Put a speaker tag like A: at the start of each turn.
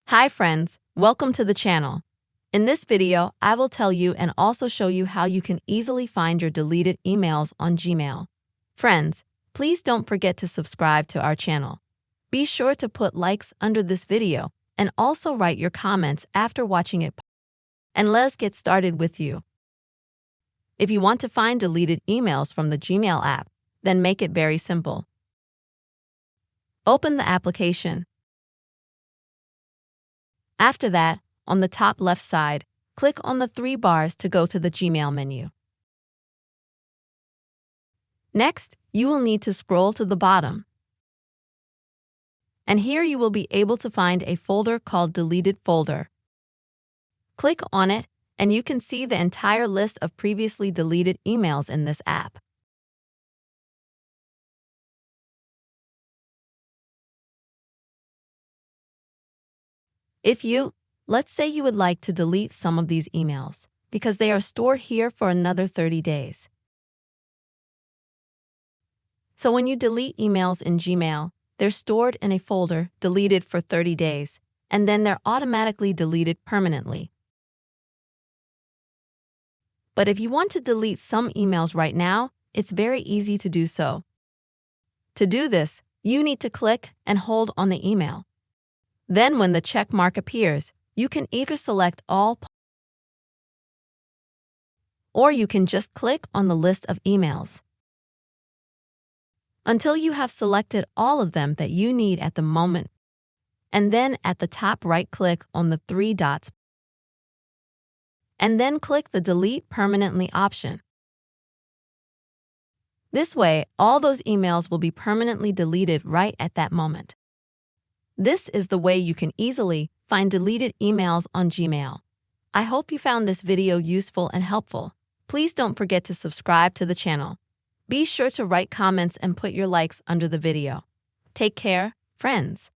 A: Hi friends, welcome to the channel. In this video, I will tell you and also show you how you can easily find your deleted emails on Gmail. Friends, please don't forget to subscribe to our channel. Be sure to put likes under this video and also write your comments after watching it. And let's get started with you. If you want to find deleted emails from the Gmail app, then make it very simple. Open the application. After that, on the top left side, click on the three bars to go to the Gmail menu. Next, you will need to scroll to the bottom. And here you will be able to find a folder called Deleted Folder. Click on it, and you can see the entire list of previously deleted emails in this app. Let's say you would like to delete some of these emails because they are stored here for another 30 days. So when you delete emails in Gmail, they're stored in a folder deleted for 30 days, and then they're automatically deleted permanently. But if you want to delete some emails right now, it's very easy to do so. To do this, you need to click and hold on the email. Then when the check mark appears, you can either select all or you can just click on the list of emails until you have selected all of them that you need at the moment. And then at the top right-click on the three dots and then click the Delete Permanently option. This way, all those emails will be permanently deleted right at that moment. This is the way you can easily find deleted emails on Gmail. I hope you found this video useful and helpful. Please don't forget to subscribe to the channel. Be sure to write comments and put your likes under the video. Take care, friends.